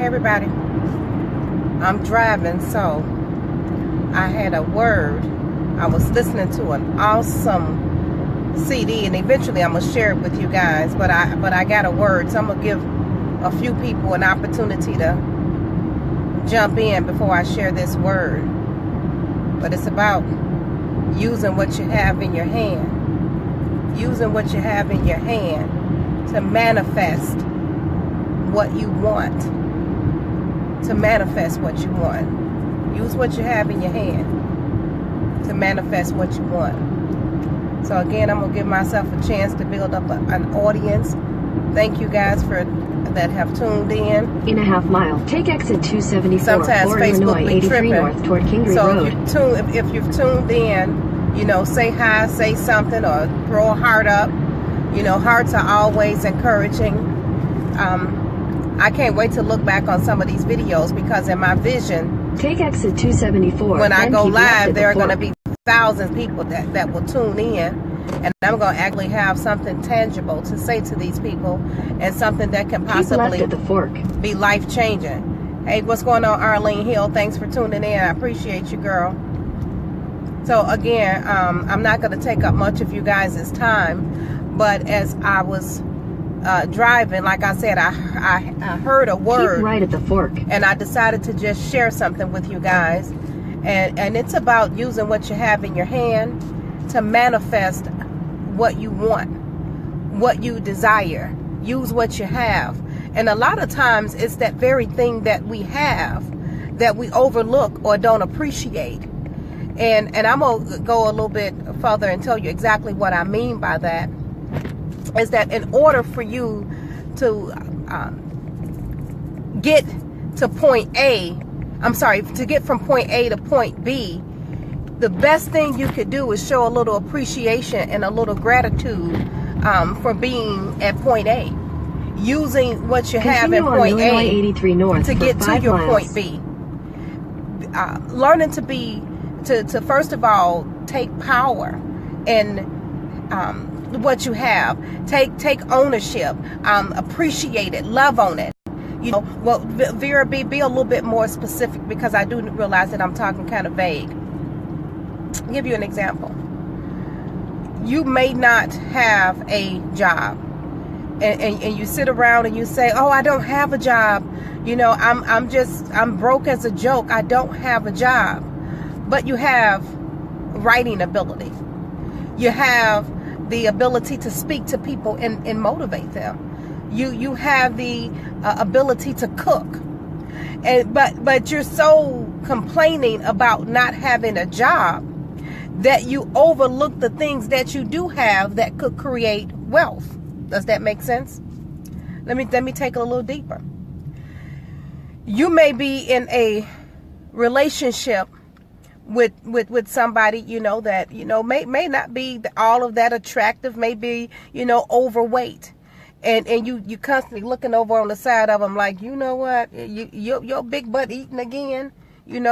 Hey everybody, I'm driving, so I had a word. I was listening to an awesome CD, and eventually I'm gonna share it with you guys. But I got a word, so I'm gonna give a few people an opportunity to jump in before I share this word. But it's about using what you have in your hand, using what you have in your hand to manifest what you want. To manifest what you want. Use what you have in your hand to manifest what you want. So again, I'm going to give myself a chance to build up an audience. Thank you guys that have tuned in. In a half mile, take exit 274. Sometimes Facebook be tripping. North toward Kingery Road. So if you've tuned in, say hi, say something, or throw a heart up. Hearts are always encouraging. I can't wait to look back on some of these videos, because in my vision, take exit 274. When I go live, there are going to be thousands of people that will tune in, and I'm going to actually have something tangible to say to these people, and something that can possibly be life-changing. Hey, what's going on, Arlene Hill? Thanks for tuning in. I appreciate you, girl. So again, I'm not going to take up much of you guys' time, but as I was driving, like I said, I heard a word. Keep right at the fork. And I decided to just share something with you guys. And it's about using what you have in your hand to manifest what you want, what you desire. Use what you have. And a lot of times it's that very thing that we have that we overlook or don't appreciate. And I'm going to go a little bit further and tell you exactly what I mean by that. Is that in order for you to get to point A, to get from point A to point B, the best thing you could do is show a little appreciation and a little gratitude for being at point A. Using what you have in point A 83 North to get to your miles. point B. Learning to first of all take power in what you have. Take ownership. Appreciate it. Love on it. Well, Vera, be a little bit more specific, because I do realize that I'm talking kind of vague. I'll give you an example. You may not have a job, and you sit around and you say, "Oh, I don't have a job. I'm broke as a joke. I don't have a job." But you have writing ability. You have the ability to speak to people and motivate them. You have the ability to cook. But you're so complaining about not having a job that you overlook the things that you do have that could create wealth. Does that make sense? Let me take it a little deeper. You may be in a relationship with somebody, that, may not be all of that attractive, may be, overweight. And you constantly looking over on the side of them like, you know what, your big butt eating again, you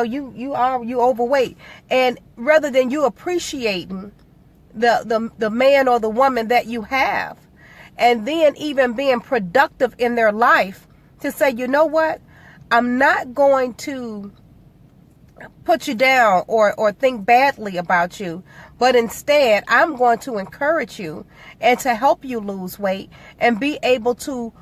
overweight. And rather than you appreciating the man or the woman that you have, and then even being productive in their life, to say, you know what, I'm not going to put you down or think badly about you, but instead I'm going to encourage you and to help you lose weight and be able to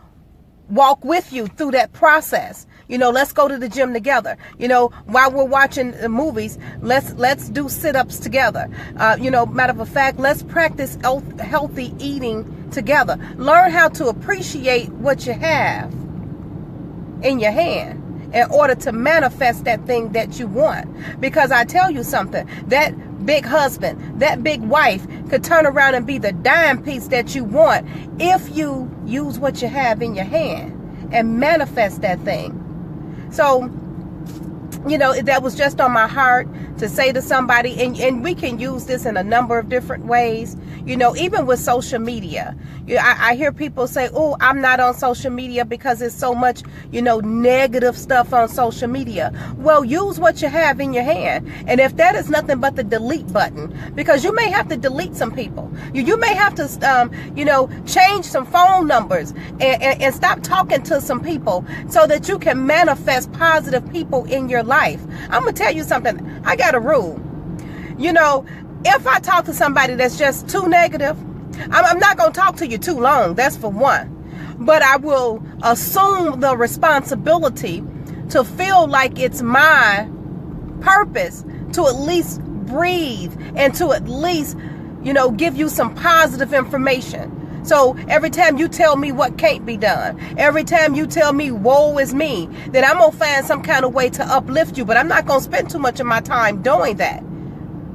walk with you through that process. Let's go to the gym together. While we're watching the movies, let's do sit-ups together. Matter of fact, let's practice healthy eating together. Learn how to appreciate what you have in your hand in order to manifest that thing that you want. Because I tell you something, that big husband, that big wife could turn around and be the dime piece that you want if you use what you have in your hand and manifest that thing. So, that was just on my heart to say to somebody, and we can use this in a number of different ways. Even with social media. I hear people say, oh, I'm not on social media because there's so much, negative stuff on social media. Well, use what you have in your hand. And if that is nothing but the delete button, because you may have to delete some people. You may have to, change some phone numbers and stop talking to some people so that you can manifest positive people in your life. I'm going to tell you something. I got a rule. If I talk to somebody that's just too negative, I'm not going to talk to you too long. That's for one. But I will assume the responsibility to feel like it's my purpose to at least breathe and to at least, give you some positive information. So every time you tell me what can't be done, every time you tell me woe is me, then I'm going to find some kind of way to uplift you. But I'm not going to spend too much of my time doing that.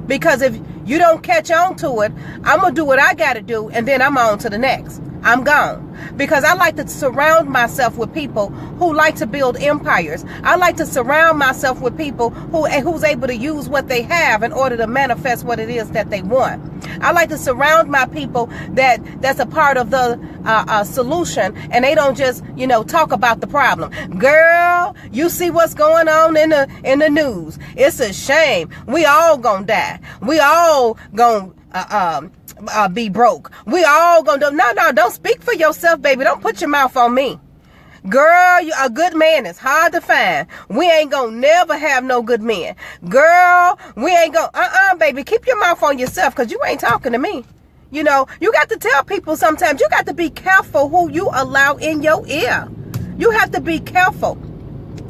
Because if you don't catch on to it, I'm going to do what I got to do, and then I'm on to the next. I'm gone. Because I like to surround myself with people who like to build empires. I like to surround myself with people who's able to use what they have in order to manifest what it is that they want. I like to surround my people that's a part of the solution, and they don't just, talk about the problem. Girl, you see what's going on in the news. It's a shame. We all gonna die. We all gonna be broke. We all gonna do. No, don't speak for yourself, baby. Don't put your mouth on me. Girl, a good man is hard to find. We ain't gonna never have no good men. Girl, we ain't gonna, baby, keep your mouth on yourself, because you ain't talking to me. You got to tell people sometimes. You got to be careful who you allow in your ear. You have to be careful.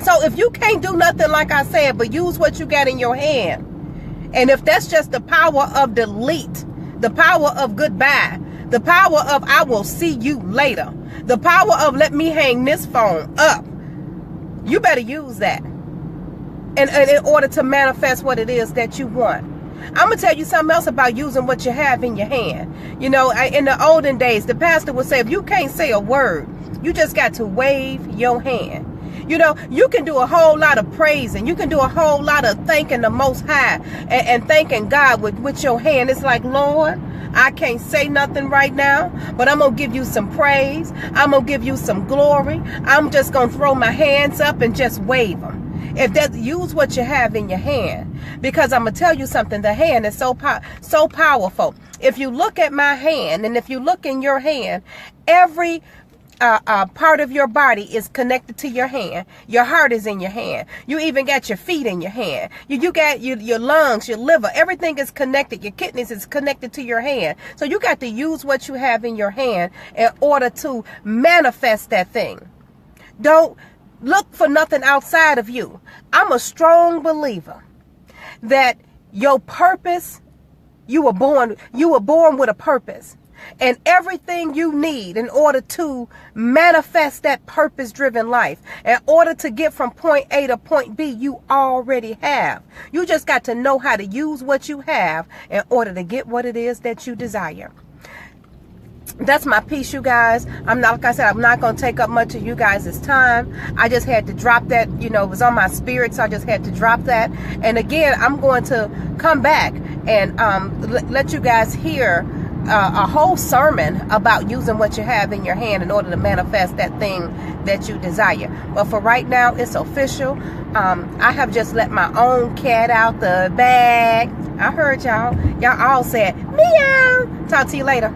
So if you can't do nothing, like I said, but use what you got in your hand, and if that's just the power of delete, the power of goodbye, the power of I will see you later, the power of let me hang this phone up, you better use that in order to manifest what it is that you want. I'm going to tell you something else about using what you have in your hand. In the olden days, the pastor would say, if you can't say a word, you just got to wave your hand. You can do a whole lot of praising. You can do a whole lot of thanking the Most High and thanking God with your hand. It's like, Lord, I can't say nothing right now, but I'm going to give you some praise. I'm going to give you some glory. I'm just going to throw my hands up and just wave them. Use what you have in your hand, because I'm going to tell you something. The hand is so powerful. If you look at my hand, and if you look in your hand, every part of your body is connected to your hand. Your heart is in your hand. You even got your feet in your hand. You got your lungs, your liver, everything is connected. Your kidneys is connected to your hand. So you got to use what you have in your hand in order to manifest that thing. Don't look for nothing outside of you. I'm a strong believer that your purpose, you were born with a purpose. And everything you need in order to manifest that purpose-driven life, in order to get from point A to point B, you already have. You just got to know how to use what you have in order to get what it is that you desire. That's my piece, you guys. Like I said, I'm not going to take up much of you guys' time. I just had to drop that, it was on my spirit, so I just had to drop that. And again, I'm going to come back and let you guys hear a whole sermon about using what you have in your hand in order to manifest that thing that you desire. But for right now, it's official. I have just let my own cat out the bag. I heard y'all. Y'all all said, meow. Talk to you later.